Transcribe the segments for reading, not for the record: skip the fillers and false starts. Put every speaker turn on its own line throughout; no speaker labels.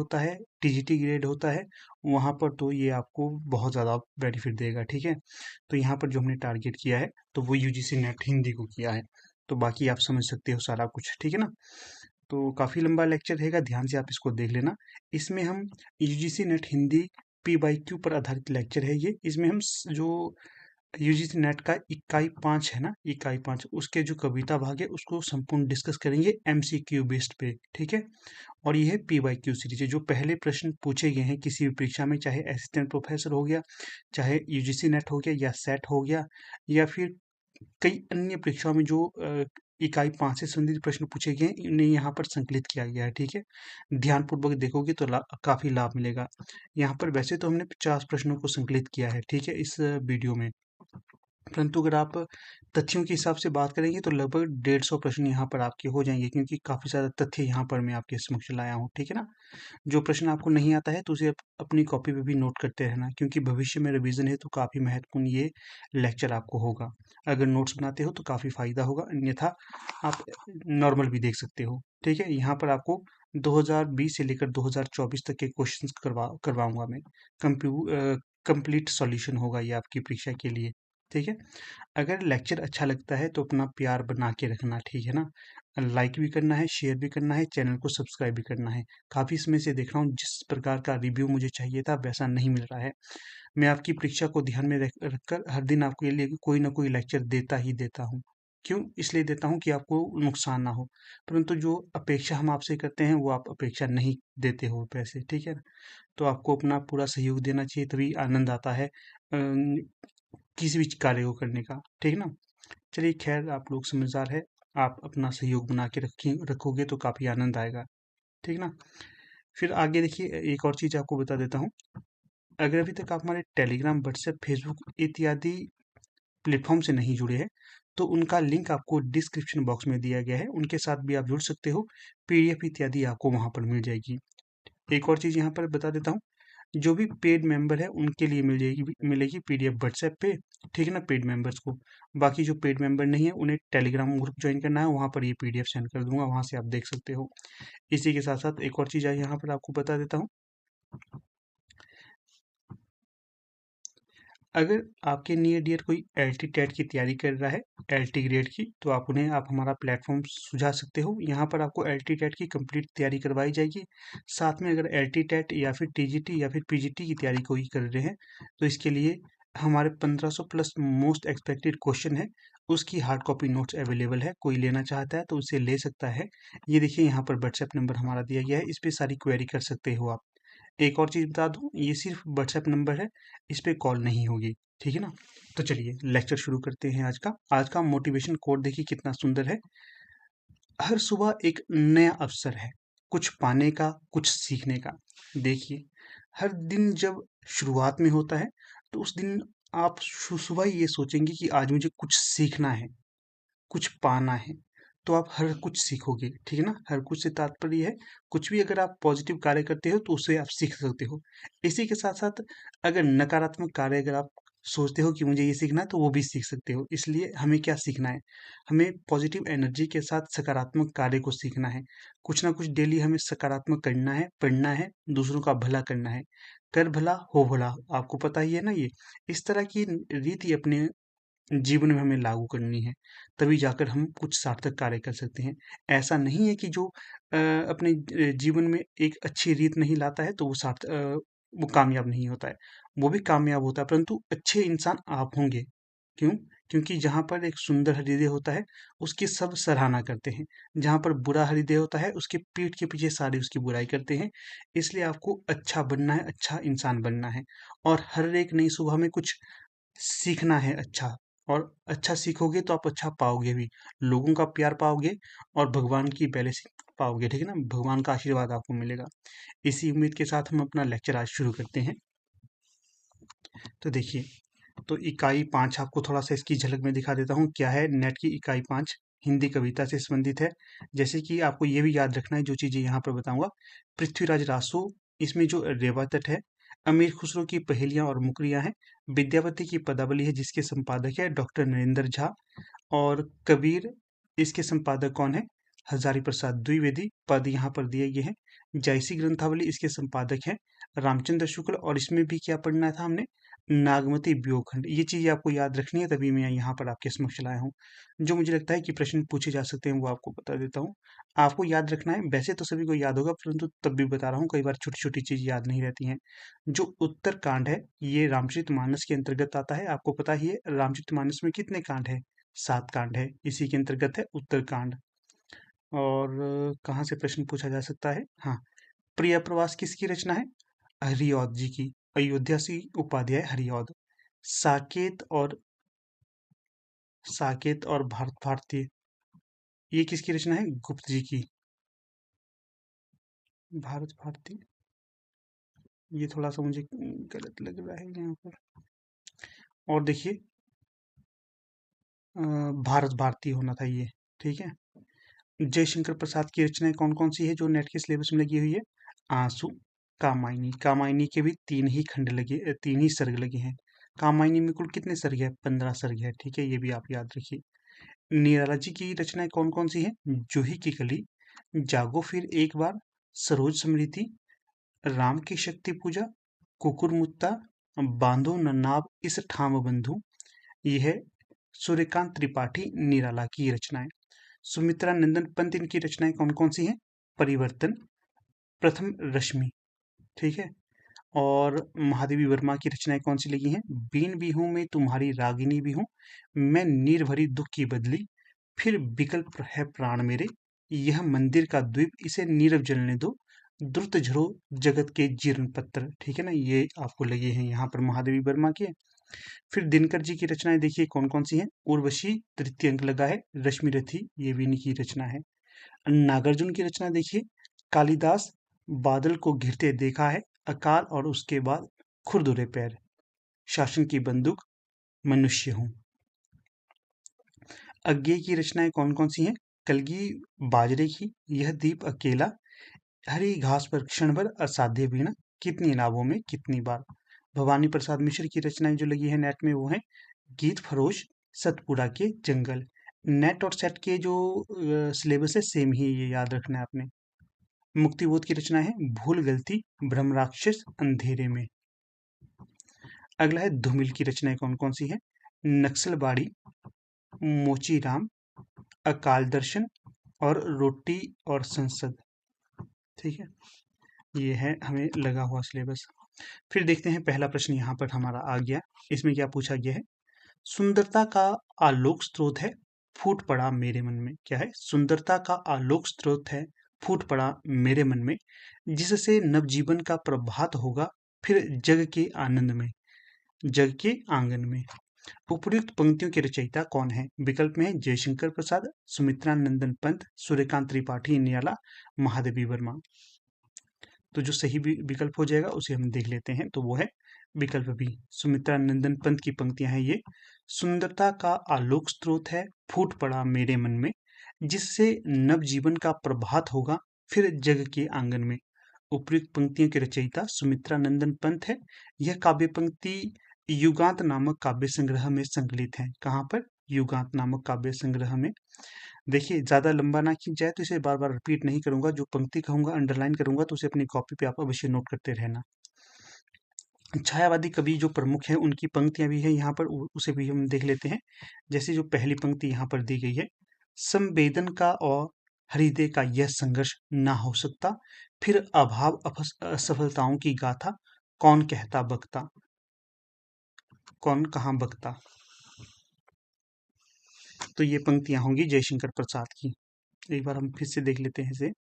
होता है, TGT grade होता है, वहाँ पर तो ये आपको बहुत ज़्यादा बेनिफिट देगा, ठीक है। तो यहाँ पर जो हमने टारगेट किया है तो वो यूजीसी नेट हिंदी को किया है, तो बाकी आप समझ सकते हो सारा कुछ, ठीक है ना। तो काफ़ी लंबा लेक्चर रहेगा, ध्यान से आप इसको देख लेना। इसमें हम यूजीसी नेट हिंदी पी/क्यू पर आधारित लेक्चर है ये। इसमें हम जो यूजीसी नेट का इकाई 5 है ना, इकाई 5 उसके जो कविता भाग है उसको संपूर्ण डिस्कस करेंगे एमसीक्यू बेस्ड पे, ठीक है। और ये है पी/क्यू सीरीज है, जो पहले प्रश्न पूछे गए हैं किसी भी परीक्षा में, चाहे असिस्टेंट प्रोफेसर हो गया, चाहे यूजीसी नेट हो गया, या सेट हो गया, या फिर कई अन्य परीक्षाओं में जो इकाई 5 से संबंधित प्रश्न पूछे गए हैं, इन्हें यहाँ पर संकलित किया गया है, ठीक है। ध्यानपूर्वक देखोगे तो काफ़ी लाभ मिलेगा। यहाँ पर वैसे तो हमने 50 प्रश्नों को संकलित किया है, ठीक है, इस वीडियो में, परंतु अगर आप तथ्यों के हिसाब से बात करेंगे तो लगभग 150 प्रश्न यहाँ पर आपके हो जाएंगे, क्योंकि काफ़ी ज़्यादा तथ्य यहाँ पर मैं आपके समक्ष लाया हूँ, ठीक है ना। जो प्रश्न आपको नहीं आता है तो उसे अपनी कॉपी पे भी नोट करते रहना, क्योंकि भविष्य में रिवीजन है तो काफ़ी महत्वपूर्ण ये लेक्चर आपको होगा। अगर नोट्स बनाते हो तो काफ़ी फायदा होगा, अन्यथा आप नॉर्मल भी देख सकते हो, ठीक है। यहाँ पर आपको 2020 से लेकर 2024 तक के क्वेश्चंस करवाऊंगा मैं। कंप्लीट सॉल्यूशन होगा ये आपकी परीक्षा के लिए, ठीक है। अगर लेक्चर अच्छा लगता है तो अपना प्यार बना के रखना, ठीक है ना। लाइक भी करना है, शेयर भी करना है, चैनल को सब्सक्राइब भी करना है। काफ़ी समय से देख रहा हूँ जिस प्रकार का रिव्यू मुझे चाहिए था वैसा नहीं मिल रहा है। मैं आपकी परीक्षा को ध्यान में रखकर हर दिन आपके लिए कोई ना कोई लेक्चर देता ही देता हूँ। क्यों? इसलिए देता हूँ कि आपको नुकसान ना हो, परंतु जो अपेक्षा हम आपसे करते हैं वो आप अपेक्षा नहीं देते हो वैसे, ठीक है। तो आपको अपना पूरा सहयोग देना चाहिए, तभी आनंद आता है किसी भी कार्य को करने का, ठीक है ना। चलिए खैर, आप लोग समझदार है, आप अपना सहयोग बना के रखोगे तो काफ़ी आनंद आएगा, ठीक ना। फिर आगे देखिए, एक और चीज़ आपको बता देता हूँ। अगर अभी तक आप हमारे टेलीग्राम, व्हाट्सएप, फेसबुक इत्यादि प्लेटफॉर्म से नहीं जुड़े हैं तो उनका लिंक आपको डिस्क्रिप्शन बॉक्स में दिया गया है, उनके साथ भी आप जुड़ सकते हो। पीडीएफ इत्यादि आपको वहाँ पर मिल जाएगी। एक और चीज़ यहाँ पर बता देता हूँ, जो भी पेड मेंबर है उनके लिए मिलेगी पीडीएफ व्हाट्सएप पे, ठीक है ना, पेड मेंबर्स को। बाकी जो पेड मेंबर नहीं है उन्हें टेलीग्राम ग्रुप ज्वाइन करना है, वहाँ पर ये पीडीएफ सेंड कर दूंगा, वहाँ से आप देख सकते हो। इसी के साथ साथ एक और चीज़ है यहाँ पर आपको बता देता हूँ। अगर आपके नियर डियर कोई एलटी टेट की तैयारी कर रहा है, एलटी ग्रेड की, तो आप हमारा प्लेटफॉर्म सुझा सकते हो। यहाँ पर आपको एलटी टेट की कंप्लीट तैयारी करवाई जाएगी। साथ में अगर एलटी टेट या फिर टीजीटी या फिर पीजीटी की तैयारी कोई कर रहे हैं तो इसके लिए हमारे 1500 प्लस मोस्ट एक्सपेक्टेड क्वेश्चन है, उसकी हार्ड कॉपी नोट्स अवेलेबल है। कोई लेना चाहता है तो उसे ले सकता है। ये देखिए यहाँ पर व्हाट्सएप नंबर हमारा दिया गया है, इस पर सारी क्वेरी कर सकते हो आप। एक और चीज़ बता दूं, ये सिर्फ व्हाट्सएप नंबर है, इस पे कॉल नहीं होगी, ठीक है ना। तो चलिए लेक्चर शुरू करते हैं। आज का मोटिवेशन कोड देखिए कितना सुंदर है। हर सुबह एक नया अवसर है, कुछ पाने का, कुछ सीखने का। देखिए, हर दिन जब शुरुआत में होता है तो उस दिन आप सुबह ही ये सोचेंगे कि आज मुझे कुछ सीखना है, कुछ पाना है, तो आप हर कुछ सीखोगे, ठीक है ना। हर कुछ से तात्पर्य है कुछ भी अगर आप पॉजिटिव कार्य करते हो तो उससे आप सीख सकते हो। इसी के साथ साथ अगर नकारात्मक कार्य अगर आप सोचते हो कि मुझे ये सीखना है तो वो भी सीख सकते हो। इसलिए हमें क्या सीखना है, हमें पॉजिटिव एनर्जी के साथ सकारात्मक कार्य को सीखना है। कुछ ना कुछ डेली हमें सकारात्मक करना है, पढ़ना है, दूसरों का भला करना है। कर भला हो भला, आपको पता ही है ना ये। इस तरह की रीति अपने जीवन में हमें लागू करनी है, तभी जाकर हम कुछ सार्थक कार्य कर सकते हैं। ऐसा नहीं है कि जो अपने जीवन में एक अच्छी रीत नहीं लाता है तो वो कामयाब नहीं होता है। वो भी कामयाब होता है, परंतु अच्छे इंसान आप होंगे। क्यों? क्योंकि जहाँ पर एक सुंदर हृदय होता है उसकी सब सराहना करते हैं, जहाँ पर बुरा हृदय होता है उसके पीठ के पीछे सारे उसकी बुराई करते हैं। इसलिए आपको अच्छा बनना है, अच्छा इंसान बनना है, और हर एक नई सुबह में कुछ सीखना है अच्छा। और अच्छा सीखोगे तो आप अच्छा पाओगे भी, लोगों का प्यार पाओगे और भगवान की ब्लेसिंग पाओगे, ठीक है ना, भगवान का आशीर्वाद आपको मिलेगा। इसी उम्मीद के साथ हम अपना लेक्चर आज शुरू करते हैं। तो देखिए, तो इकाई 5 आपको थोड़ा सा इसकी झलक में दिखा देता हूँ क्या है। नेट की इकाई 5 हिंदी कविता से संबंधित है। जैसे कि आपको ये भी याद रखना है जो चीज़ें यहाँ पर बताऊंगा। पृथ्वीराज रासो, इसमें जो रेवा तट है, अमीर खुसरो की पहेलियाँ और मुकरियाँ हैं, विद्यापति की पदावली है जिसके संपादक है डॉक्टर नरेंद्र झा, और कबीर, इसके संपादक कौन है, हजारी प्रसाद द्विवेदी। पद यहाँ पर दिए गए हैं। जयसी ग्रंथावली इसके संपादक हैं रामचंद्र शुक्ल, और इसमें भी क्या पढ़ना था हमने, नागमती व्यूहखंड। ये चीज़ आपको याद रखनी है, तभी मैं यहाँ पर आपके समक्ष लाया हूँ। जो मुझे लगता है कि प्रश्न पूछे जा सकते हैं वो आपको बता देता हूँ। आपको याद रखना है, वैसे तो सभी को याद होगा, परंतु तब भी बता रहा हूँ, कई बार छोटी छोटी चीज़ याद नहीं रहती हैं। जो उत्तरकांड है ये रामचरितमानस के अंतर्गत आता है। आपको पता ही है रामचरितमानस में कितने कांड है, 7 कांड है, इसी के अंतर्गत है उत्तरकांड। और कहाँ से प्रश्न पूछा जा सकता है, हाँ, प्रिय प्रवास किसकी रचना है, हरिऔध जी की, अयोध्या सी उपाध्याय हरिऔध। साकेत और भारत भारती, ये किसकी रचना है, गुप्त जी की। भारत भारती, ये थोड़ा सा मुझे गलत लग रहा है यहाँ पर। और देखिए भारत भारती होना था ये, ठीक है। जयशंकर प्रसाद की रचनाएं कौन कौन सी है जो नेट के सिलेबस में लगी हुई है, आंसू, कामायनी। कामायनी के भी 3 ही सर्ग लगे हैं। कामायनी में कुल कितने सर्ग है, 15 सर्ग है, ठीक है, ये भी आप याद रखिए। निराला जी की रचनाएं कौन कौन सी हैं, जूही की कली, जागो फिर एक बार, सरोज स्मृति, राम की शक्ति पूजा, कुकुरमुत्ता, बांधो न नाव इस ठाम बंधु। ये है सूर्यकांत त्रिपाठी निराला की रचनाएं। सुमित्रा नंदन पंत इनकी रचनाएं कौन कौन सी हैं, परिवर्तन, प्रथम रश्मि, ठीक है। और महादेवी वर्मा की रचनाएं कौन सी लगी हैं, बीन भी हूं मैं तुम्हारी रागिनी भी हूं, मैं नीर भरी दुख की बदली, फिर विकल्प है प्राण मेरे, यह मंदिर का द्वीप इसे नीरव जलने दो, द्रुत झरो जगत के जीर्ण पत्र, ठीक है ना, ये आपको लगे हैं यहाँ पर महादेवी वर्मा के। फिर दिनकर जी की रचनाएं देखिए कौन कौन सी हैं, उर्वशी तृतीय अंक लगा है, रश्मि रथी ये भी इन्हीं की रचना है। नागार्जुन की रचना देखिए, कालिदास, बादल को घिरते देखा है, अकाल और उसके बाद खुरदुरे पैर, शासन की बंदूक, मनुष्य हूँ। अज्ञेय की रचनाएं कौन कौन सी हैं, कलगी बाजरे की, यह दीप अकेला, हरी घास पर क्षण भर, असाध्य बीना, कितनी नावों में कितनी बार। भवानी प्रसाद मिश्र की रचनाएं जो लगी है नेट में वो है गीत फरोश, सतपुड़ा के जंगल। नेट और सेट के जो सिलेबस है सेम ही, ये याद रखना है आपने। मुक्तिबोध की रचना है भूल गलती, ब्रह्म राक्षस, अंधेरे में। अगला है धूमिल की रचनाएं कौन कौन सी है, नक्सलबाड़ी, मोची राम, अकाल दर्शन, और रोटी और संसद, ठीक है। ये है हमें लगा हुआ सिलेबस। फिर देखते हैं पहला प्रश्न यहाँ पर हमारा आ गया। इसमें क्या पूछा गया है, सुंदरता का आलोक स्रोत है, फूट पड़ा मेरे मन में। क्या है, सुंदरता का आलोक स्रोत है, फूट पड़ा मेरे मन में, जिससे नवजीवन का प्रभात होगा फिर जग के आनंद में, जग के आंगन में। उपर्युक्त पंक्तियों के रचयिता कौन है, विकल्प में है जयशंकर प्रसाद, सुमित्रा नंदन पंत, सूर्यकांत त्रिपाठी निराला, महादेवी वर्मा। तो जो सही विकल्प हो जाएगा उसे हम देख लेते हैं, तो वो है विकल्प बी, सुमित्रा नंदन पंत की पंक्तियां हैं ये। सुंदरता का आलोक स्रोत है, फूट पड़ा मेरे मन में, जिससे नवजीवन का प्रभात होगा फिर जग के आंगन में। उपयुक्त पंक्तियों के रचयिता सुमित्रा नंदन पंत है। यह काव्य पंक्ति युगांत नामक काव्य संग्रह में संकलित है। कहाँ पर, युगांत नामक काव्य संग्रह में। देखिए ज़्यादा लंबा ना खींच जाए तो इसे बार बार रिपीट नहीं करूंगा, जो पंक्ति कहूंगा अंडरलाइन करूंगा तो उसे अपनी कॉपी पे आप अवश्य नोट करते रहना। छायावादी कवि जो प्रमुख हैं उनकी पंक्तियां भी है यहाँ पर, उसे भी हम देख लेते हैं। जैसे जो पहली पंक्ति यहाँ पर दी गई है, संवेदन का और हृदय का यह संघर्ष ना हो सकता, फिर अभाव असफलताओं की गाथा, कौन कहता बकता, कौन कहाँ बकता। तो ये पंक्तियां होंगी जयशंकर प्रसाद की। एक बार हम फिर से देख लेते हैं इसे।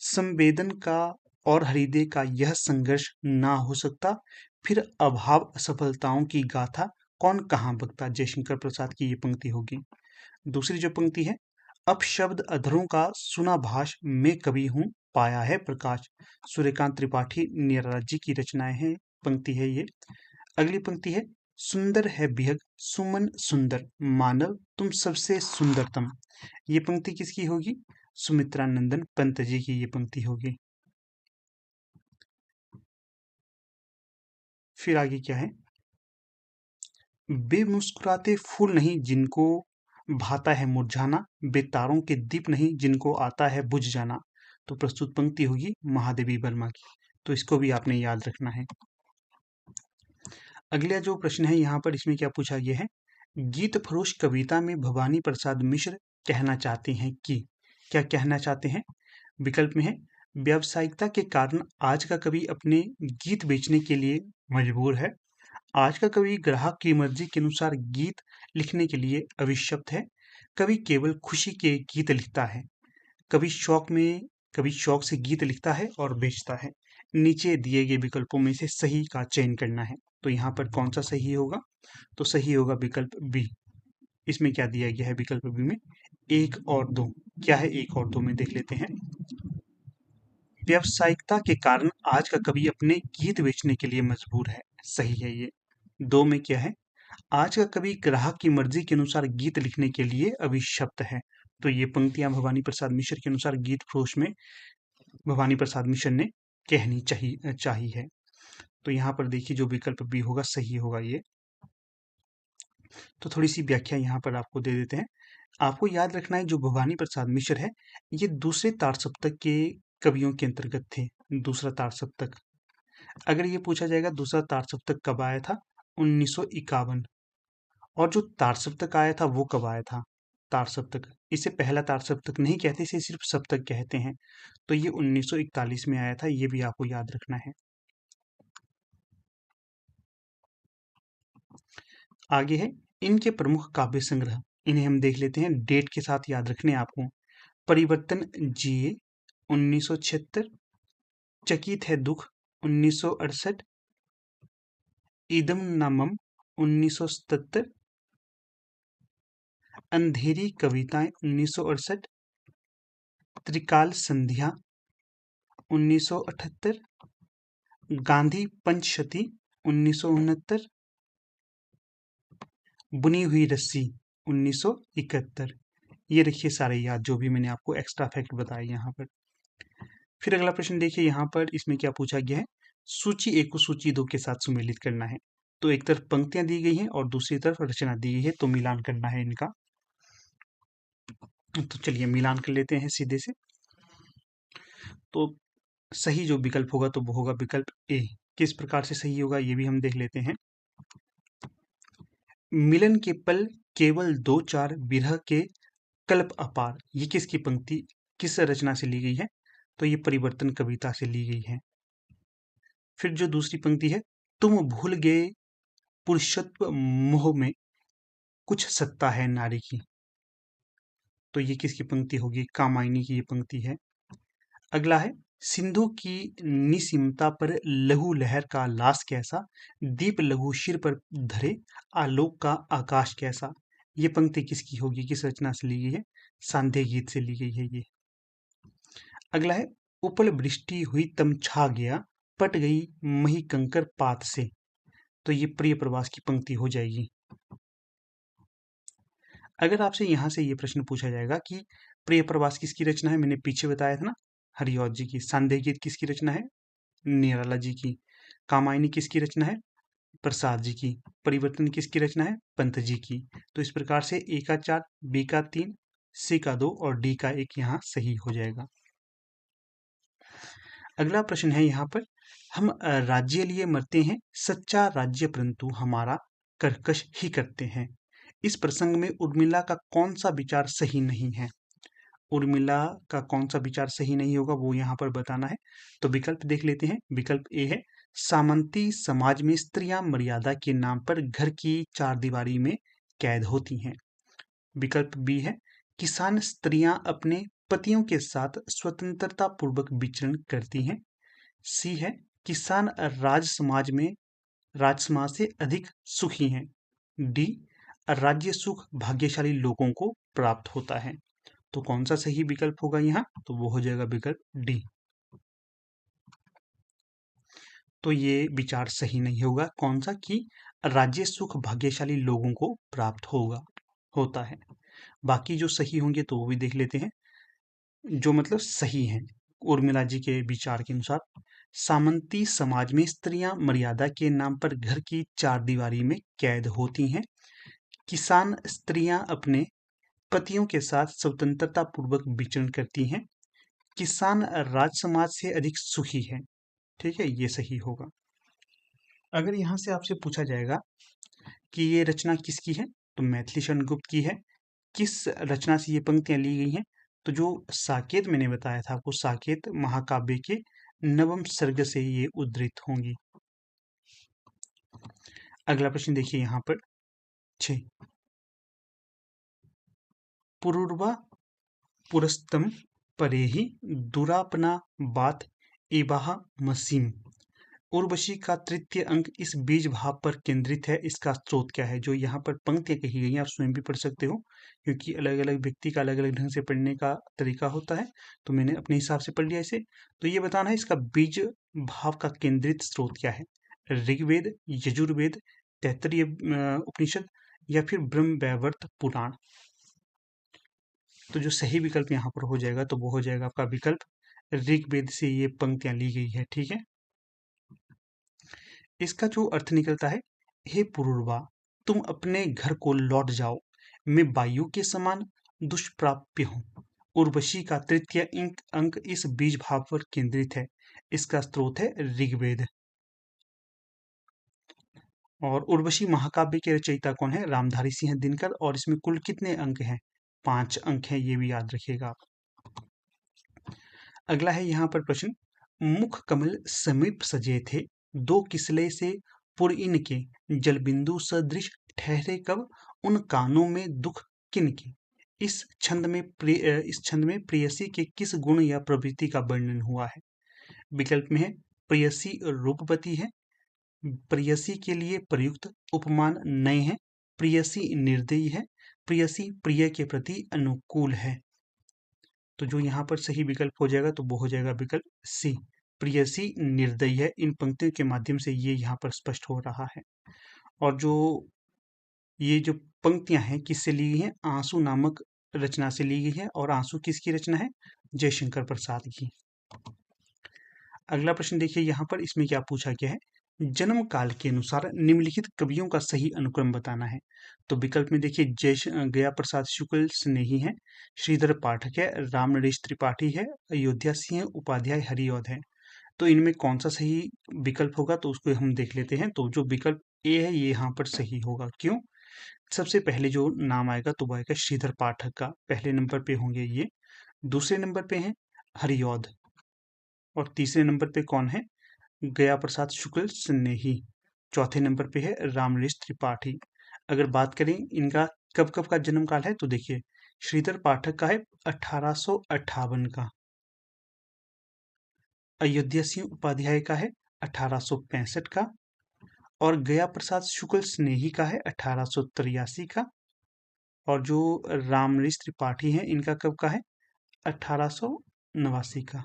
संवेदन का और हृदय का यह संघर्ष ना हो सकता, फिर अभाव असफलताओं की गाथा, कौन कहाँ बकता। जयशंकर प्रसाद की ये पंक्ति होगी। दूसरी जो पंक्ति है, अपशब्द अधरों का सुना भाष, मैं कवि हूँ पाया है प्रकाश, सूर्यकांत त्रिपाठी निराला जी की रचनाएं हैं, पंक्ति है ये। अगली पंक्ति है, सुंदर है बिहग सुमन सुंदर, मानव तुम सबसे सुंदरतम। ये पंक्ति किसकी होगी, सुमित्रा नंदन पंत जी की ये पंक्ति होगी। फिर आगे क्या है, बेमुस्कुराते फूल नहीं जिनको भाता है मुरझाना, बेतारों के दीप नहीं जिनको आता है बुझ जाना। तो प्रस्तुत पंक्ति होगी महादेवी वर्मा की। तो इसको भी आपने याद रखना है। अगला जो प्रश्न है यहाँ पर, इसमें क्या पूछा गया है, गीत फरोश कविता में भवानी प्रसाद मिश्र कहना चाहते हैं कि, क्या कहना चाहते हैं? विकल्प में है, व्यावसायिकता के कारण आज का कवि अपने गीत बेचने के लिए मजबूर है। आज का कवि ग्राहक की मर्जी के अनुसार गीत लिखने के लिए अभिशप्त है। कवि केवल खुशी के गीत लिखता है। कवि शौक से गीत लिखता है और बेचता है। नीचे दिए गए विकल्पों में से सही का चयन करना है। तो यहाँ पर कौन सा सही होगा? तो सही होगा विकल्प बी। इसमें क्या दिया गया है विकल्प बी में? 1 और 2। क्या है 1 और 2 में, देख लेते हैं। व्यावसायिकता के कारण आज का कवि अपने गीत बेचने के लिए मजबूर है, सही है ये। 2 में क्या है? आज का कवि ग्राहक की मर्जी के अनुसार गीत लिखने के लिए अभिशप्त है। तो ये पंक्तियां भवानी प्रसाद मिश्र के अनुसार गीत फरोश में भवानी प्रसाद मिश्र ने कहनी चाहिए है। तो यहाँ पर देखिए जो विकल्प बी होगा सही होगा ये। तो थोड़ी सी व्याख्या यहाँ पर आपको दे देते हैं। आपको याद रखना है, जो भवानी प्रसाद मिश्र है ये दूसरे तार सप्तक के कवियों के अंतर्गत थे। दूसरा तार सप्तक, अगर ये पूछा जाएगा दूसरा तार सप्तक कब आया था, 1951। और जो तार सप्तक आया था वो कब आया था? तार सप्तक, इसे पहला तार सप्तक नहीं कहते, इसे सिर्फ सप्तक कहते हैं। तो ये 1941 में आया था, ये भी आपको याद रखना है। आगे है इनके प्रमुख काव्य संग्रह, इन्हें हम देख लेते हैं, डेट के साथ याद रखने आपको। परिवर्तन जिए 1976, चकित है दुख 1968, इदम नमम 1977, अंधेरी कविताएं 1968, त्रिकाल संध्या 1978, गांधी पंचशती 1969, बुनी हुई रस्सी 1971। ये रखिए सारे याद, जो भी मैंने आपको एक्स्ट्रा फैक्ट बताए यहाँ पर। फिर अगला प्रश्न देखिए यहाँ पर, इसमें क्या पूछा गया है, सूची 1 को सूची 2 के साथ सुमेलित करना है। तो एक तरफ पंक्तियां दी गई हैं और दूसरी तरफ रचना दी गई है, तो मिलान करना है इनका। तो चलिए मिलान कर लेते हैं सीधे से। तो सही जो विकल्प होगा तो वो होगा विकल्प ए। किस प्रकार से सही होगा ये भी हम देख लेते हैं। मिलन के पल केवल 2-4 विरह के कल्प अपार, ये किसकी पंक्ति, किस रचना से ली गई है? तो ये परिवर्तन कविता से ली गई है। फिर जो दूसरी पंक्ति है, तुम भूल गए पुरुषत्व मोह में कुछ सत्ता है नारी की, तो ये किसकी पंक्ति होगी? कामायनी की ये पंक्ति है। अगला है, सिंधु की निसीमता पर लहू लहर का लाश कैसा, दीप लघु शिर पर धरे आलोक का आकाश कैसा, ये पंक्ति किसकी होगी, किस रचना से ली गई है? सांध्य गीत से ली गई है ये। अगला है, उपल वृष्टि हुई तम छा गया, पट गई मही कंकर पात से, तो ये प्रिय प्रवास की पंक्ति हो जाएगी। अगर आपसे यहाँ से ये प्रश्न पूछा जाएगा कि प्रिय प्रवास किसकी रचना है, मैंने पीछे बताया था ना, हरिऔध जी की। सांध्य गीत किसकी रचना है? निराला जी की। कामायनी किसकी रचना है? प्रसाद जी की। परिवर्तन किसकी रचना है? पंत जी की। तो इस प्रकार से ए का 4, बी का 3, सी का 2 और डी का 1 यहाँ सही हो जाएगा। अगला प्रश्न है यहाँ पर, हम राज्य लिए मरते हैं, सच्चा राज्य परंतु हमारा कर्कश ही करते हैं। इस प्रसंग में उर्मिला का कौन सा विचार सही नहीं है? उर्मिला का कौन सा विचार सही नहीं होगा वो यहाँ पर बताना है। तो विकल्प देख लेते हैं। विकल्प ए है, सामंती समाज में स्त्रियां मर्यादा के नाम पर घर की चारदीवारी में कैद होती हैं। विकल्प बी है, किसान स्त्रियां अपने पतियों के साथ स्वतंत्रता पूर्वक विचरण करती हैं। सी है, किसान राज समाज से अधिक सुखी हैं। डी, राज्य सुख भाग्यशाली लोगों को प्राप्त होता है। तो कौन सा सही विकल्प होगा यहाँ? तो वो हो जाएगा विकल्प डी। तो ये विचार सही नहीं होगा। कौन सा? कि राज्य सुख भाग्यशाली लोगों को प्राप्त होता है। बाकी जो सही होंगे तो वो भी देख लेते हैं, जो मतलब सही हैं उर्मिला जी के विचार के अनुसार। सामंती समाज में स्त्रियां मर्यादा के नाम पर घर की चारदीवारी में कैद होती हैं। किसान स्त्रियां अपने पतियों के साथ स्वतंत्रता पूर्वक विचरण करती हैं। किसान राज समाज से अधिक सुखी है। ठीक है, ये सही होगा। अगर यहाँ से आपसे पूछा जाएगा कि ये रचना किसकी है, तो मैथिली शरण गुप्त की है। किस रचना से ये पंक्तियां ली गई हैं, तो जो साकेत मैंने बताया था आपको, साकेत महाकाव्य के नवम सर्ग से ये उद्धृत होंगी। अगला प्रश्न देखिए यहाँ पर 6, पुरुर्वा पुरस्तम परेहि दुरापना बात इबाह मसीम। उर्वशी का तृतीय अंक इस बीज भाव पर केंद्रित है, इसका स्रोत क्या है। जो यहाँ पर पंक्तियां कही गई हैं आप स्वयं भी पढ़ सकते हो, क्योंकि अलग अलग व्यक्ति का अलग अलग ढंग से पढ़ने का तरीका होता है, तो मैंने अपने हिसाब से पढ़ लिया इसे। तो ये बताना है इसका बीज भाव का केंद्रित स्रोत क्या है, ऋग्वेद, यजुर्वेद, तैत्तरीय उपनिषद या फिर ब्रह्म वैवर्त पुराण। तो जो सही विकल्प यहाँ पर हो जाएगा तो वो हो जाएगा आपका विकल्प ऋग्वेद से ये पंक्तियां ली गई है। ठीक है, इसका जो अर्थ निकलता है, हे पुरुरवा, तुम अपने घर को लौट जाओ, मैं वायु के समान दुष्प्राप्य हूँ। उर्वशी का तृतीय अंक इस बीज भाव पर केंद्रित है, इसका स्रोत है ऋग्वेद। और उर्वशी महाकाव्य के रचयिता कौन है, रामधारी सिंह दिनकर। और इसमें कुल कितने अंक हैं, 5 अंक हैं, ये भी याद रखिएगा आप। अगला है यहाँ पर प्रश्न, मुख कमल समीप सजे थे, दो किसले से पुरइन के, जल बिंदु सदृश ठहरे कब, उन कानों में दुख किनके। इस छंद में प्रेयसी के किस गुण या प्रवृत्ति का वर्णन हुआ है। विकल्प में है, प्रेयसी रूपवती है, प्रेयसी के लिए प्रयुक्त उपमान नए हैं, प्रेयसी निर्दयी है, प्रेयसी प्रिय के प्रति अनुकूल है। तो जो यहाँ पर सही विकल्प हो जाएगा तो वो हो जाएगा विकल्प सी, प्रेयसी निर्दयी है। इन पंक्तियों के माध्यम से ये यहाँ पर स्पष्ट हो रहा है। और जो ये जो पंक्तियां हैं किससे ली गई हैं, आंसू नामक रचना से ली गई है। और आंसू किसकी रचना है, जयशंकर प्रसाद की। अगला प्रश्न देखिए यहाँ पर, इसमें क्या पूछा गया है, जन्म काल के अनुसार निम्नलिखित कवियों का सही अनुक्रम बताना है। तो विकल्प में देखिए, गया प्रसाद शुक्ल स्नेही है, श्रीधर पाठक है, राम नरेश त्रिपाठी है, अयोध्या सिंह उपाध्याय हरिऔध है। तो इनमें कौन सा सही विकल्प होगा, तो उसको हम देख लेते हैं। तो जो विकल्प ए है ये यहाँ पर सही होगा। क्यों, सबसे पहले जो नाम आएगा तो वो आएगा श्रीधर पाठक का, पहले नंबर पे होंगे ये, दूसरे नंबर पे है हरिऔध, और तीसरे नंबर पे कौन है, गया प्रसाद शुक्ल स्नेही, चौथे नंबर पे है रामनरेश त्रिपाठी। अगर बात करें इनका कब कब का जन्म काल है, तो देखिए श्रीधर पाठक का है 1858 का, अयोध्या सिंह उपाध्याय का है 1865 का, और गया प्रसाद शुक्ल स्नेही का है 1883 का, और जो रामनरेश त्रिपाठी हैं इनका कब का है 1889 का,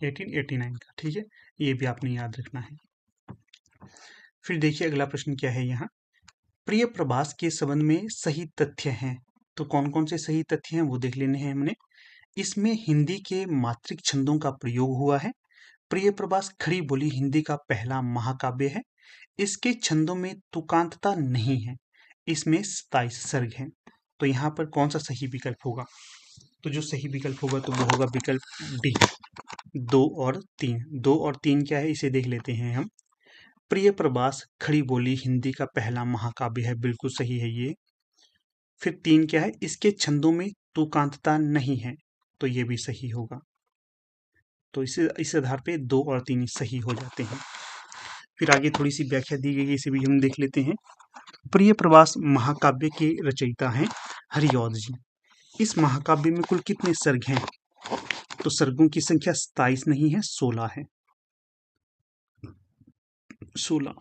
1889 का। ठीक है, ये भी आपने याद रखना है। फिर देखिए अगला प्रश्न क्या है यहाँ, प्रिय प्रभास के संबंध में सही तथ्य हैं। तो कौन कौन से सही तथ्य हैं वो देख लेने हैं हमने। इसमें हिंदी के मात्रिक छंदों का प्रयोग हुआ है, प्रिय प्रभास खड़ी बोली हिंदी का पहला महाकाव्य है, इसके छंदों में तुकांतता नहीं है, इसमें 27 सर्ग हैं। तो यहाँ पर कौन सा सही विकल्प होगा, तो जो सही विकल्प होगा तो वो होगा विकल्प डी, 2 और 3। 2 और 3 क्या है इसे देख लेते हैं हम। प्रिय प्रभास खड़ी बोली हिंदी का पहला महाकाव्य है, बिल्कुल सही है ये। फिर 3 क्या है, इसके छंदों में तुकांतता नहीं है, तो ये भी सही होगा। तो इस आधार पे 2 और 3 सही हो जाते हैं। फिर आगे थोड़ी सी व्याख्या दी गई है, इसे भी हम देख लेते हैं। प्रिय प्रवास महाकाव्य के रचयिता हैं हरिऔध जी। इस महाकाव्य में कुल कितने सर्ग हैं, तो सर्गों की संख्या 27 नहीं है, 16 है, 16।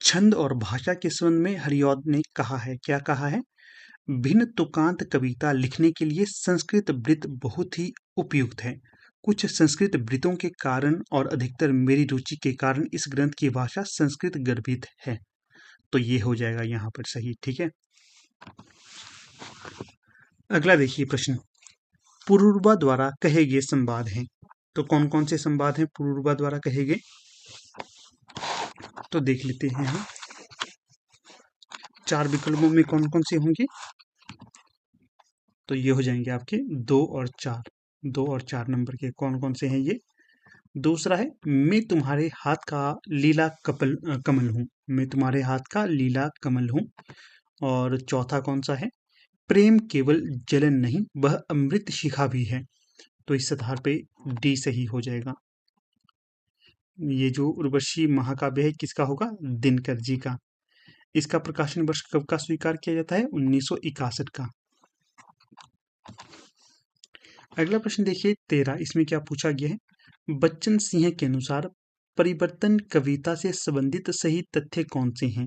छंद और भाषा के संबंध में हरिऔध ने कहा है, क्या कहा है, भिन्न तुकांत कविता लिखने के लिए संस्कृत वृत्त बहुत ही उपयुक्त है। कुछ संस्कृत वृत्तों के कारण और अधिकतर मेरी रुचि के कारण इस ग्रंथ की भाषा संस्कृत गर्भित है। तो ये हो जाएगा यहाँ पर सही। ठीक है, अगला देखिए प्रश्न, पुरूरवा द्वारा कहे गए संवाद हैं। तो कौन कौन से संवाद हैं पुरूरवा द्वारा कहे गए, तो देख लेते हैं हम। 4 विकल्पों में कौन कौन से होंगे, तो ये हो जाएंगे आपके 2 और 4। 2 और 4 नंबर के कौन कौन से हैं ये? दूसरा है मैं तुम्हारे हाथ का लीला कमल हूँ। मैं तुम्हारे हाथ का लीला कमल हूँ। और चौथा कौन सा है? प्रेम केवल जलन नहीं वह अमृत शिखा भी है। तो इस आधार पे डी सही हो जाएगा। ये जो उर्वशी महाकाव्य है किसका होगा? दिनकर जी का। इसका प्रकाशन वर्ष कब का स्वीकार किया जाता है? 1961 का। अगला प्रश्न देखिए 13। इसमें क्या पूछा गया है? बच्चन सिंह के अनुसार परिवर्तन कविता से संबंधित सही तथ्य कौन से हैं?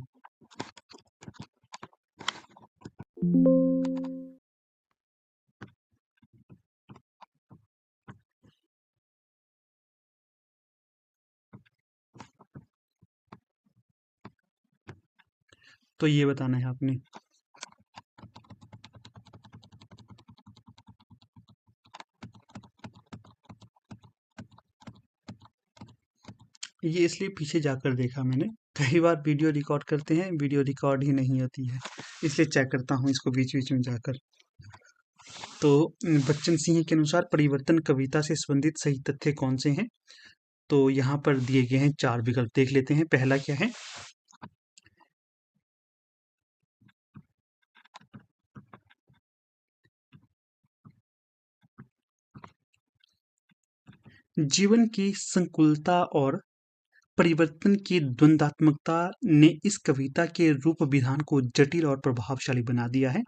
तो ये बताना है आपने। ये इसलिए पीछे जाकर देखा मैंने। कई बार वीडियो रिकॉर्ड करते हैं, वीडियो रिकॉर्ड ही नहीं होती है, इसलिए चेक करता हूँ इसको बीच बीच में जाकर। तो बच्चन सिंह के अनुसार परिवर्तन कविता से संबंधित सही तथ्य कौन से हैं? तो यहाँ पर दिए गए हैं 4 विकल्प, देख लेते हैं। पहला क्या है? जीवन की संकुलता और परिवर्तन की द्वंद्वात्मकता ने इस कविता के रूप विधान को जटिल और प्रभावशाली बना दिया है।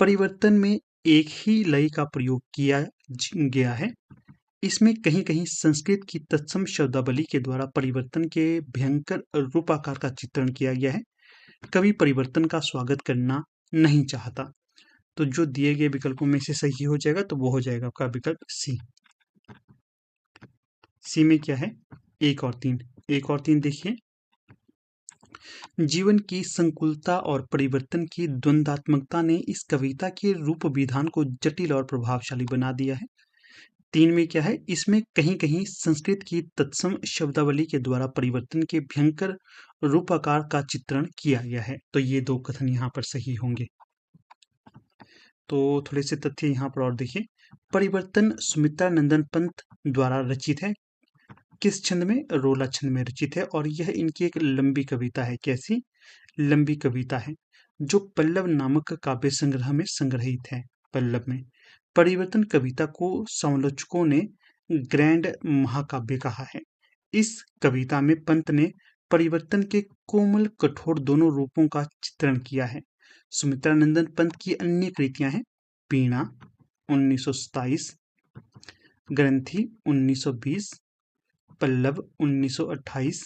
परिवर्तन में एक ही लय का प्रयोग किया गया है। इसमें कहीं कहीं संस्कृत की तत्सम शब्दावली के द्वारा परिवर्तन के भयंकर रूपाकार का चित्रण किया गया है। कवि परिवर्तन का स्वागत करना नहीं चाहता। तो जो दिए गए विकल्पों में से सही हो जाएगा तो वो हो जाएगा आपका विकल्प सी। सी में क्या है? 1 और 3। 1 और 3 देखिए। जीवन की संकुलता और परिवर्तन की द्वंद्वात्मकता ने इस कविता के रूप विधान को जटिल और प्रभावशाली बना दिया है। 3 में क्या है? इसमें कहीं कहीं संस्कृत की तत्सम शब्दावली के द्वारा परिवर्तन के भयंकर रूपाकार का चित्रण किया गया है। तो ये 2 कथन यहाँ पर सही होंगे। तो थोड़े से तथ्य यहाँ पर और देखिए। परिवर्तन सुमित्रा नंदन पंत द्वारा रचित है। किस छंद में? रोला छंद में रचित है और यह इनकी एक लंबी कविता है। कैसी? लंबी कविता है जो पल्लव नामक काव्य संग्रह में संग्रहित है। पल्लव में परिवर्तन कविता को समालोचकों ने ग्रैंड महाकाव्य कहा है। इस कविता में पंत ने परिवर्तन के कोमल कठोर दोनों रूपों का चित्रण किया है। सुमित्रा नंदन पंत की अन्य कृतियां हैं पीणा 1927, ग्रंथि 1920, पल्लव 1928,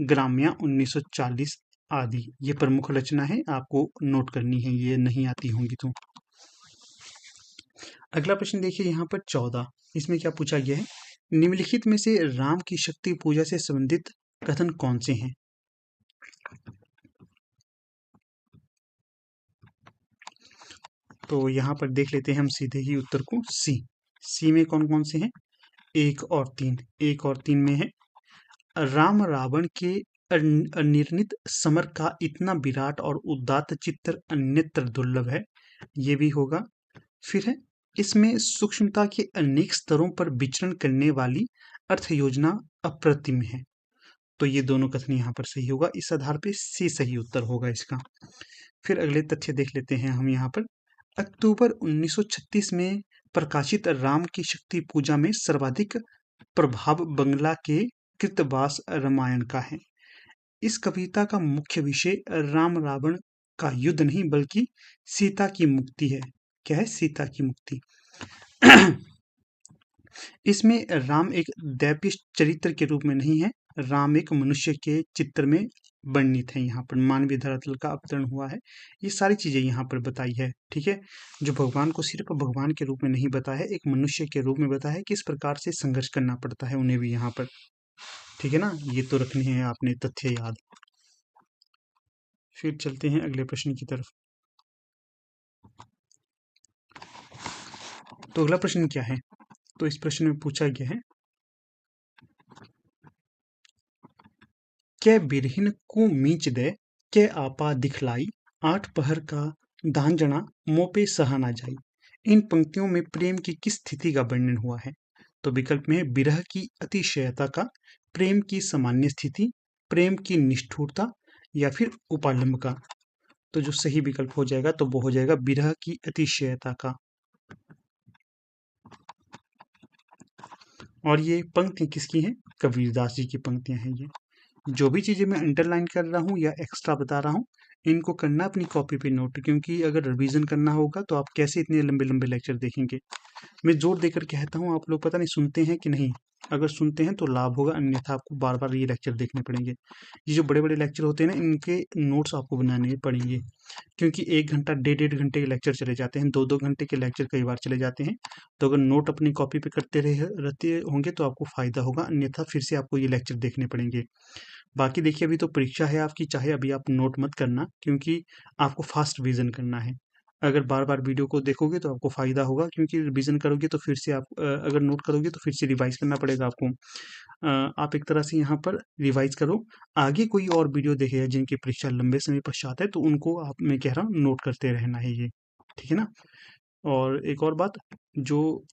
ग्राम्या 1940 आदि। ये प्रमुख रचना है, आपको नोट करनी है, ये नहीं आती होंगी तो। अगला प्रश्न देखिए यहाँ पर 14। इसमें क्या पूछा गया है? निम्नलिखित में से राम की शक्ति पूजा से संबंधित कथन कौन से हैं? तो यहाँ पर देख लेते हैं हम सीधे ही उत्तर को। सी। सी में कौन कौन से हैं? 1 और 3। 1 और 3 में है राम रावण के अनिर्णित समर का इतना विराट और उदात्त चित्र अन्यत्र दुर्लभ है, ये भी होगा। फिर है इसमें सूक्ष्मता के अनेक स्तरों पर विचरण करने वाली अर्थ योजना अप्रतिम है। तो ये दोनों कथन यहाँ पर सही होगा। इस आधार पे सी सही उत्तर होगा इसका। फिर अगले तथ्य देख लेते हैं हम यहाँ पर। अक्टूबर 1936 में प्रकाशित राम की शक्ति पूजा में सर्वाधिक प्रभाव बंगला के कृतवास रामायण का है। इस कविता का मुख्य विषय राम रावण का युद्ध नहीं बल्कि सीता की मुक्ति है। क्या है? सीता की मुक्ति। इसमें राम एक दैवीय चरित्र के रूप में नहीं है, राम एक मनुष्य के चित्र में वर्णित है। यहाँ पर मानवीय धरातल का अवतरण हुआ है, ये सारी चीजें यहाँ पर बताई है। ठीक है, जो भगवान को सिर्फ भगवान के रूप में नहीं बताया है, एक मनुष्य के रूप में बताया है, किस प्रकार से संघर्ष करना पड़ता है उन्हें भी यहाँ पर। ठीक है ना, ये तो रखने हैं आपने तथ्य याद। फिर चलते हैं अगले प्रश्न की तरफ। तो अगला प्रश्न क्या है? तो इस प्रश्न में पूछा गया है कै बिरहिन को मीच दे कै आपा दिखलाई 8 पहर का दांजना मोह पे सहा ना जाई। इन पंक्तियों में प्रेम की किस स्थिति का वर्णन हुआ है? तो विकल्प में है विरह की अतिशयता का, प्रेम की सामान्य स्थिति, प्रेम की निष्ठुरता या फिर उपालंब का। तो जो सही विकल्प हो जाएगा तो वो हो जाएगा विरह की अतिशयता का। और ये पंक्ति किसकी हैं? कबीरदास जी की पंक्तियां हैं ये। जो भी चीज़ें मैं अंडरलाइन कर रहा हूँ या एक्स्ट्रा बता रहा हूँ, इनको करना अपनी कॉपी पे नोट, क्योंकि अगर रिवीजन करना होगा तो आप कैसे इतने लंबे लंबे लेक्चर देखेंगे। मैं जोर देकर कहता हूँ, आप लोग पता नहीं सुनते हैं कि नहीं। अगर सुनते हैं तो लाभ होगा, अन्यथा आपको बार बार ये लेक्चर देखने पड़ेंगे। ये जो बड़े बड़े लेक्चर होते हैं ना, इनके नोट्स आपको बनाने पड़ेंगे, क्योंकि 1 घंटा 1.5 घंटे के लेक्चर चले जाते हैं, 2-2 घंटे के लेक्चर कई बार चले जाते हैं। तो अगर नोट अपनी कॉपी पे करते रहते होंगे तो आपको फ़ायदा होगा, अन्यथा फिर से आपको ये लेक्चर देखने पड़ेंगे। बाकी देखिए, अभी तो परीक्षा है आपकी, चाहे अभी आप नोट मत करना, क्योंकि आपको फास्ट रिवीजन करना है। अगर बार बार वीडियो को देखोगे तो आपको फ़ायदा होगा, क्योंकि रिवीजन करोगे तो फिर से आप अगर नोट करोगे तो फिर से रिवाइज करना पड़ेगा आपको। आप एक तरह से यहाँ पर रिवाइज करो। आगे कोई और वीडियो देखेगा जिनकी परीक्षा लंबे समय पश्चात है, तो उनको आप, मैं कह रहा हूँ, नोट करते रहना है ये, ठीक है ना। और एक और बात, जो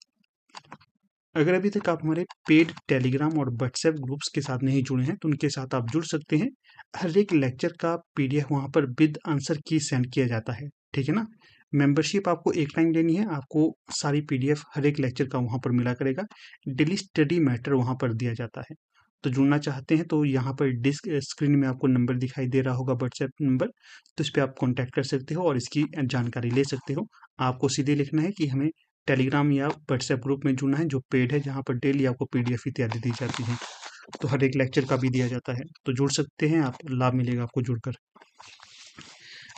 अगर अभी तक आप हमारे पेड टेलीग्राम और व्हाट्सएप ग्रुप्स के साथ नहीं जुड़े हैं तो उनके साथ आप जुड़ सकते हैं। हर एक लेक्चर का पीडीएफ वहाँ पर विद आंसर की सेंड किया जाता है, ठीक है ना। मेंबरशिप आपको एक टाइम लेनी है, आपको सारी पीडीएफ हर एक लेक्चर का वहाँ पर मिला करेगा। डेली स्टडी मैटर वहाँ पर दिया जाता है। तो जुड़ना चाहते हैं तो यहाँ पर डिस्क स्क्रीन में आपको नंबर दिखाई दे रहा होगा, व्हाट्सएप नंबर, तो इस पर आप कॉन्टैक्ट कर सकते हो और इसकी जानकारी ले सकते हो। आपको सीधे लिखना है कि हमें टेलीग्राम या व्हाट्सएप ग्रुप में जुड़ना है, जो पेड है, जहाँ पर डेली आपको पीडीएफ इत्यादि दी जाती है। तो हर एक लेक्चर का भी दिया जाता है, तो जुड़ सकते हैं आप, लाभ मिलेगा आपको जुड़कर।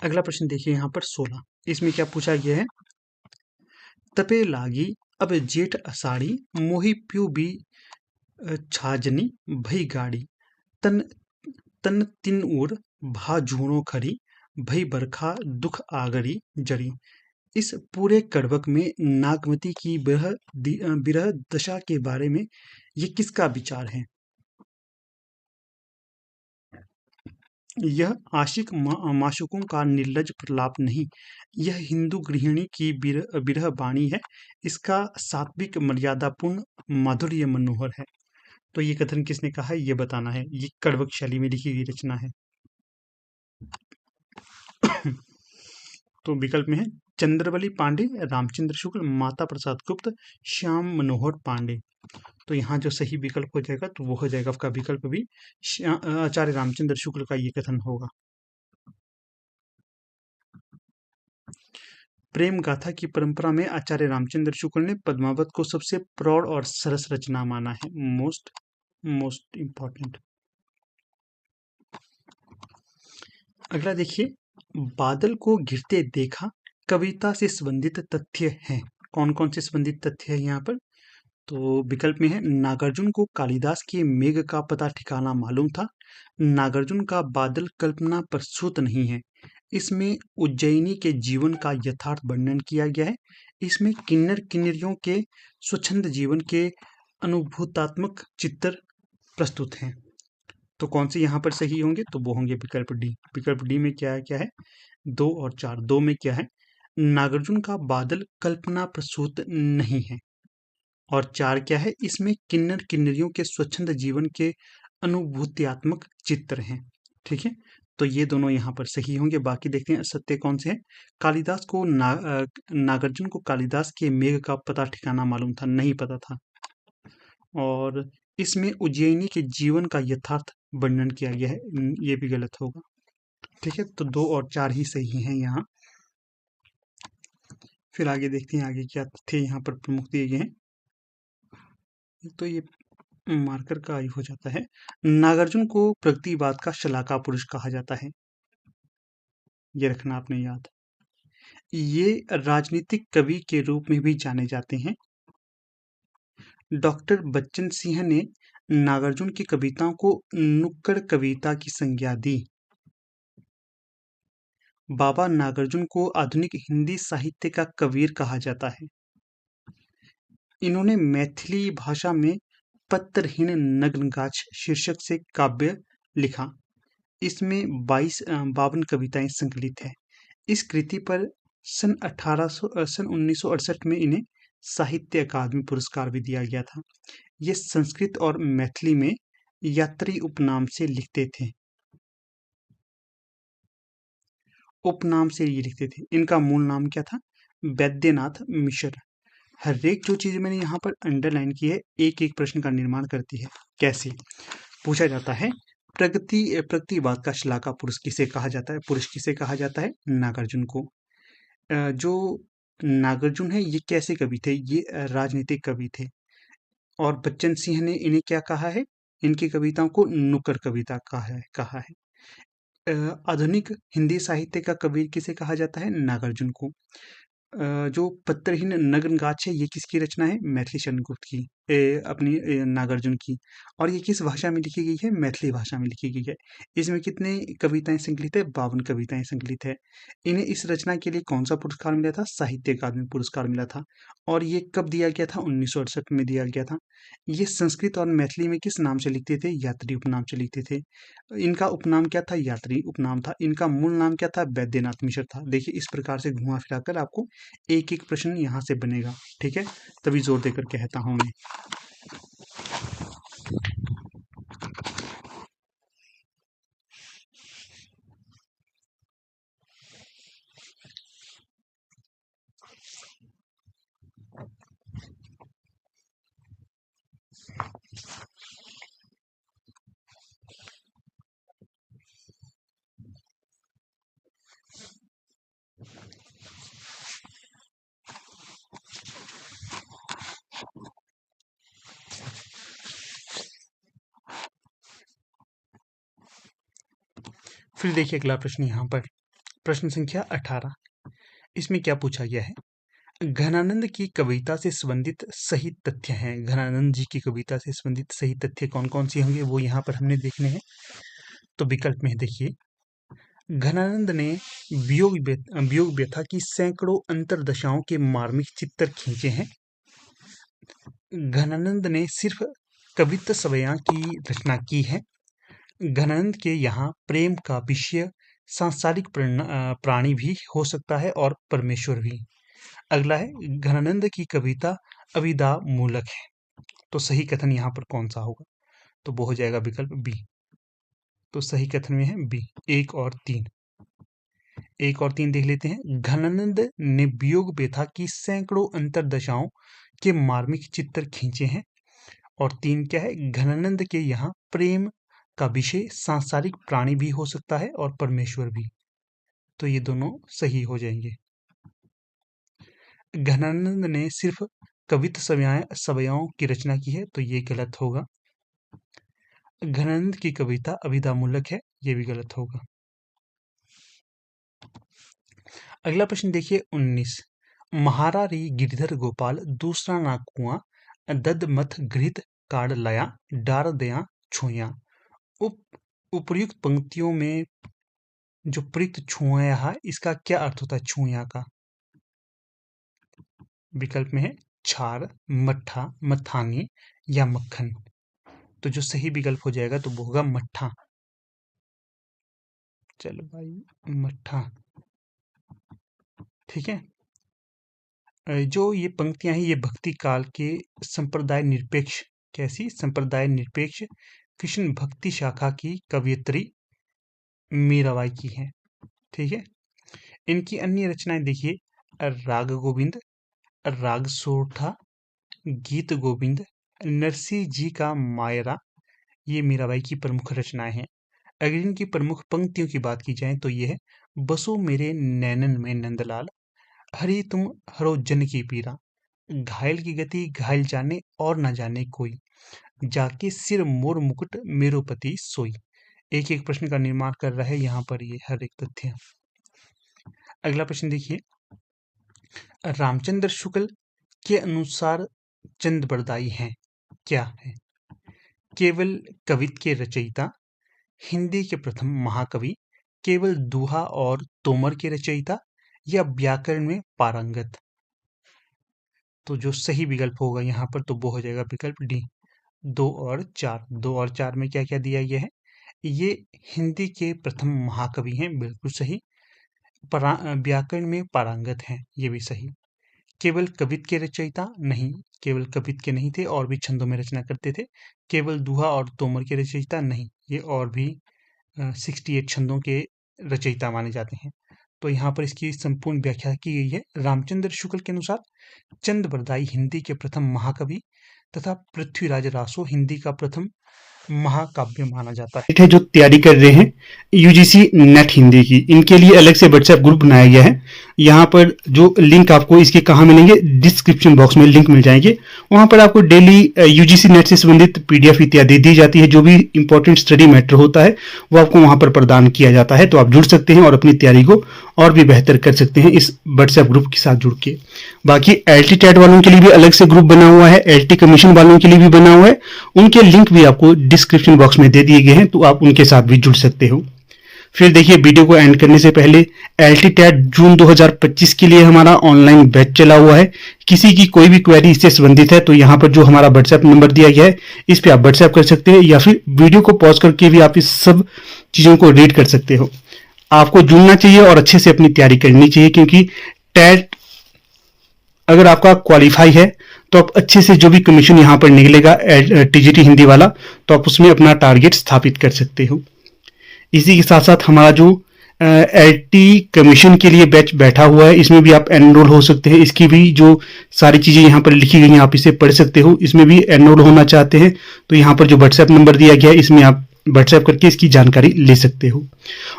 अगला प्रश्न देखिए यहाँ पर 16, इसमें क्या पूछा गया है? तपे लागी अब जेठ अषाढ़ी, मोहि प्यू बी छाजनी भई गाड़ी, तन तन तिन उर भा झूणो खरी, भई बरखा दुख आगरी जरी। इस पूरे कड़वक में नागमती की विरह दशा के बारे में ये किसका विचार है? यह आशिक माशूकों का निर्लज प्रलाप नहीं, यह हिंदू गृहिणी की विरह वाणी है। इसका सात्विक मर्यादापूर्ण माधुर्य मनोहर है। तो ये कथन किसने कहा है, ये बताना है। ये कड़वक शैली में लिखी गई रचना है। तो विकल्प में है चंद्रवली पांडे, रामचंद्र शुक्ल, माता प्रसाद गुप्त, श्याम मनोहर पांडे। तो यहाँ जो सही विकल्प हो जाएगा तो वो हो जाएगा आपका विकल्प भी, आचार्य रामचंद्र शुक्ल का ये कथन होगा। प्रेम गाथा की परंपरा में आचार्य रामचंद्र शुक्ल ने पद्मावत को सबसे प्रौढ़ और सरस रचना माना है। Most most important. अगला देखिए, बादल को घिरते देखा कविता से संबंधित तथ्य हैं। कौन कौन से संबंधित तथ्य है यहाँ पर? तो विकल्प में है नागार्जुन को कालिदास के मेघ का पता ठिकाना मालूम था, नागार्जुन का बादल कल्पना प्रसूत नहीं है, इसमें उज्जैनी के जीवन का यथार्थ वर्णन किया गया है, इसमें किन्नर किन्नरियों के स्वच्छंद जीवन के अनुभूतात्मक चित्र प्रस्तुत हैं। तो कौन से यहाँ पर सही होंगे? तो वो होंगे विकल्प डी। विकल्प डी में क्या है? 2 और 4। 2 में क्या है? नागार्जुन का बादल कल्पना प्रसूत नहीं है। और 4 क्या है? इसमें किन्नर किन्नरियों के स्वच्छंद जीवन के अनुभूत्यात्मक चित्र हैं। ठीक है, तो ये दोनों यहाँ पर सही होंगे। बाकी देखते हैं सत्य कौन से हैं। कालिदास को नागार्जुन को कालिदास के मेघ का पता ठिकाना मालूम था, नहीं पता था। और इसमें उज्जैनी के जीवन का यथार्थ वर्णन किया गया है, ये भी गलत होगा। ठीक है, तो 2 और 4 ही सही हैं यहाँ। फिर आगे देखते हैं आगे क्या तथ्य यहाँ पर प्रमुख दिए गए हैं। तो ये मार्कर का हो जाता है। नागार्जुन को प्रगतिवाद का शलाका पुरुष कहा जाता है, ये रखना आपने याद। ये राजनीतिक कवि के रूप में भी जाने जाते हैं। डॉक्टर बच्चन सिंह ने नागार्जुन की कविताओं को नुक्कड़ कविता की संज्ञा दी। बाबा नागार्जुन को आधुनिक हिंदी साहित्य का कबीर कहा जाता है। इन्होंने मैथिली भाषा में पत्रहीन नग्नगाछ शीर्षक से काव्य लिखा। इसमें 52 कविताएं संकलित है। इस कृति पर सन 1968 में इन्हें साहित्य अकादमी पुरस्कार भी दिया गया था। ये संस्कृत और मैथिली में यात्री उपनाम से लिखते थे। उपनाम से ये लिखते थे। इनका मूल नाम क्या था? वैद्यनाथ मिश्र। हर एक जो चीज मैंने यहाँ पर अंडरलाइन की है, एक एक प्रश्न का निर्माण करती है। कैसे पूछा जाता है? प्रगतिवाद का शलाका पुरुष किसे कहा जाता है? पुरुष किसे कहा जाता है? नागार्जुन को। जो नागार्जुन है, ये कैसे कवि थे? ये राजनीतिक कवि थे। और बच्चन सिंह ने इन्हें क्या कहा है? इनकी कविताओं को नुक्कड़ कविता कहा है। आधुनिक हिंदी साहित्य का कवि किसे कहा जाता है? नागार्जुन को। जो पत्रहीन नग्न गाछ है, ये किसकी रचना है? मैथिली शरण गुप्त की, अपनी नागार्जुन की। और ये किस भाषा में लिखी गई है? मैथिली भाषा में लिखी गई है। इसमें कितने कविताएं संकलित है? 52 कविताएं संकलित है। इन्हें इस रचना के लिए कौन सा पुरस्कार मिला था? साहित्य अकादमी पुरस्कार मिला था। और ये कब दिया गया था? 1968 में दिया गया था। ये संस्कृत और मैथिली में किस नाम से लिखते थे? यात्री उपनाम से लिखते थे। इनका उपनाम क्या था? यात्री उपनाम था। इनका मूल नाम क्या था? वैद्यनाथ मिश्र था। देखिए, इस प्रकार से घुमा फिराकर आपको एक एक प्रश्न यहाँ से बनेगा। ठीक है, तभी जोर देकर कहता हूँ मैं। फिर देखिए अगला प्रश्न यहाँ पर, प्रश्न संख्या 18। इसमें क्या पूछा गया है? घनानंद की कविता से संबंधित सही तथ्य हैं। घनानंद जी की कविता से संबंधित सही तथ्य कौन कौन से होंगे, वो यहाँ पर हमने देखने हैं। तो विकल्प में देखिए, घनानंद ने वियोग व्यथा की सैकड़ों अंतरदशाओं के मार्मिक चित्र खींचे हैं। घनानंद ने सिर्फ कवित्व सवैया की रचना की है। घनानंद के यहाँ प्रेम का विषय सांसारिक प्राणी भी हो सकता है और परमेश्वर भी। अगला है, घनानंद की कविता अभिधा मूलक है। तो सही कथन यहाँ पर कौन सा होगा? तो वो हो जाएगा विकल्प बी। तो सही कथन में है बी। एक और तीन देख लेते हैं। घनानंद ने वियोग व्यथा की सैकड़ों अंतरदशाओं के मार्मिक चित्र खींचे हैं। और तीन क्या है? घनानंद के यहाँ प्रेम का विषय सांसारिक प्राणी भी हो सकता है और परमेश्वर भी। तो ये दोनों सही हो जाएंगे। घनानंद ने सिर्फ कवित्व सवैयाओं की रचना की है, तो ये गलत होगा। घनानंद की कविता अभिधामूलक है, ये भी गलत होगा। अगला प्रश्न देखिए 19। महारारी गिरधर गोपाल दूसरा ना कुआं दद मथ घृत काढ़ लया डार दया छुया। उपर्युक्त पंक्तियों में जो प्रयुक्त छुया है, इसका क्या अर्थ होता है? छुया का विकल्प में है छार, मट्ठा, मथानी या मक्खन। तो जो सही विकल्प हो जाएगा तो वो होगा मट्ठा। चलो भाई, मट्ठा। ठीक है। जो ये पंक्तियां हैं, ये भक्ति काल के संप्रदाय निरपेक्ष, कैसी संप्रदाय निरपेक्ष कृष्ण भक्ति शाखा की कवयित्री मीराबाई की है। ठीक है। इनकी अन्य रचनाएं देखिए, राग गोविंद, राग सोरठा, गीत गोविंद, नरसिंह जी का मायरा, ये मीराबाई की प्रमुख रचनाएं हैं। अगर इनकी प्रमुख पंक्तियों की बात की जाए तो ये है, बसो मेरे नैनन में नंदलाल, हरि तुम हरो जन की पीरा, घायल की गति घायल जाने और न जाने कोई, जाके सिर मोर मुकुट मेरो पति सोई। एक एक प्रश्न का निर्माण कर रहा है यहाँ पर ये हर एक तथ्य। अगला प्रश्न देखिए, रामचंद्र शुक्ल के अनुसार चंद बरदाई हैं, क्या है? केवल कवित के रचयिता, हिंदी के प्रथम महाकवि, केवल दोहा और तोमर के रचयिता, या व्याकरण में पारंगत। तो जो सही विकल्प होगा यहाँ पर तो वो हो जाएगा विकल्प डी। 2 और 4। 2 और 4 में क्या क्या दिया गया है? ये हिंदी के प्रथम महाकवि हैं, बिल्कुल सही। व्याकरण में पारंगत हैं, ये भी सही। केवल कवित्त के रचयिता नहीं, केवल कवित्त के नहीं थे, और भी छंदों में रचना करते थे। केवल दोहा और तोमर के रचयिता नहीं, ये और भी 68 छंदों के रचयिता माने जाते हैं। तो यहाँ पर इसकी संपूर्ण व्याख्या की गई है। रामचंद्र शुक्ल के अनुसार चंद बरदाई हिंदी के प्रथम महाकवि तथा पृथ्वीराज रासो हिंदी का प्रथम महाकाव्य माना जाता है। जो तैयारी कर रहे हैं यूजीसी नेट हिंदी की, इनके लिए अलग से व्हाट्सएप ग्रुप बनाया गया है। यहाँ पर जो लिंक आपको इसके कहाँ मिलेंगे, डिस्क्रिप्शन बॉक्स में लिंक मिल जाएंगे। वहाँ पर आपको डेली यूजीसी नेट से संबंधित पीडीएफ इत्यादि दी जाती है। जो भी इंपॉर्टेंट स्टडी मैटर होता है वो आपको वहाँ पर प्रदान किया जाता है। तो आप जुड़ सकते हैं और अपनी तैयारी को और भी बेहतर कर सकते हैं इस व्हाट्सएप ग्रुप के साथ जुड़ के। बाकी एलटी टेट वालों के लिए भी अलग से ग्रुप बना हुआ है, एलटी कमीशन वालों के लिए भी बना हुआ है। उनके लिंक भी आपको डिस्क्रिप्शन बॉक्स में दे दिए गए हैं, तो आप उनके साथ भी जुड़ सकते हो। फिर देखिए, वीडियो को एंड करने से पहले एलटी टेट जून 2025 के लिए हमारा ऑनलाइन बैच चला हुआ है। किसी की कोई भी क्वेरी इससे संबंधित है तो यहाँ पर जो हमारा व्हाट्सएप नंबर दिया गया है इस पे आप व्हाट्सएप कर सकते हैं, या फिर वीडियो को पॉज करके भी आप इस सब चीजों को रीड कर सकते हो। आपको जुड़ना चाहिए और अच्छे से अपनी तैयारी करनी चाहिए, क्योंकि टेट अगर आपका क्वालिफाई है तो आप अच्छे से जो भी कमीशन यहाँ पर निकलेगा टीजीटी हिंदी वाला, तो आप उसमें अपना टारगेट स्थापित कर सकते हो। इसी के साथ साथ हमारा जो एलटी कमीशन के लिए बैच बैठा हुआ है, इसमें भी आप एनरोल हो सकते हैं। इसकी भी जो सारी चीजें यहाँ पर लिखी गई हैं आप इसे पढ़ सकते हो। इसमें भी एनरोल होना चाहते हैं तो यहाँ पर जो व्हाट्सएप नंबर दिया गया है इसमें आप व्हाट्सएप करके इसकी जानकारी ले सकते हो।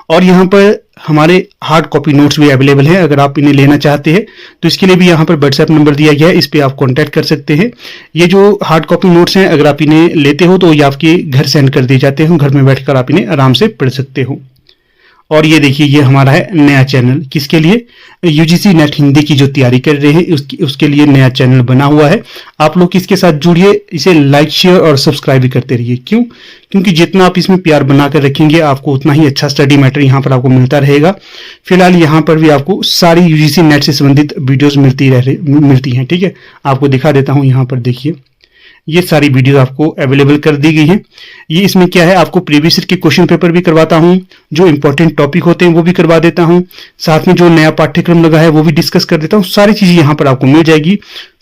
और यहाँ पर हमारे हार्ड कॉपी नोट्स भी अवेलेबल हैं। अगर आप इन्हें लेना चाहते हैं तो इसके लिए भी यहाँ पर व्हाट्सएप नंबर दिया गया है, इस पे आप कांटेक्ट कर सकते हैं। ये जो हार्ड कॉपी नोट्स हैं अगर आप इन्हें लेते हो तो ये आपके घर सेंड कर दिए जाते हैं। घर में बैठकर आप इन्हें आराम से पढ़ सकते हो। और ये देखिए, ये हमारा है नया चैनल। किसके लिए? यूजीसी नेट हिंदी की जो तैयारी कर रहे हैं उसके लिए नया चैनल बना हुआ है। आप लोग इसके साथ जुड़िए, इसे लाइक शेयर और सब्सक्राइब भी करते रहिए। क्यों? क्योंकि जितना आप इसमें प्यार बनाकर रखेंगे आपको उतना ही अच्छा स्टडी मैटर यहाँ पर आपको मिलता रहेगा। फिलहाल यहाँ पर भी आपको सारी यूजीसी नेट से संबंधित वीडियोज मिलती हैं। ठीक है, आपको दिखा देता हूँ। यहाँ पर देखिए, ये सारी वीडियो आपको अवेलेबल कर दी गई है। ये इसमें क्या है, आपको प्रीवियस ईयर के क्वेश्चन पेपर भी करवाता हूँ, जो इंपॉर्टेंट टॉपिक होते हैं वो भी करवा देता हूँ, साथ में जो नया पाठ्यक्रम लगा है वो भी डिस्कस कर देता हूँ। सारी चीजें यहाँ पर आपको मिल जाएगी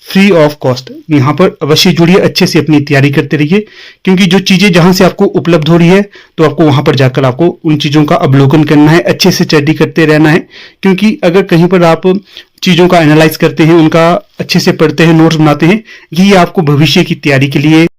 फ्री ऑफ कॉस्ट। यहाँ पर अवश्य जुड़िए, अच्छे से अपनी तैयारी करते रहिए, क्योंकि जो चीजें जहां से आपको उपलब्ध हो रही है तो आपको वहां पर जाकर आपको उन चीजों का अवलोकन करना है, अच्छे से स्टडी करते रहना है। क्योंकि अगर कहीं पर आप चीजों का एनालाइज करते हैं, उनका अच्छे से पढ़ते हैं, नोट्स बनाते हैं, ये आपको भविष्य की तैयारी के लिए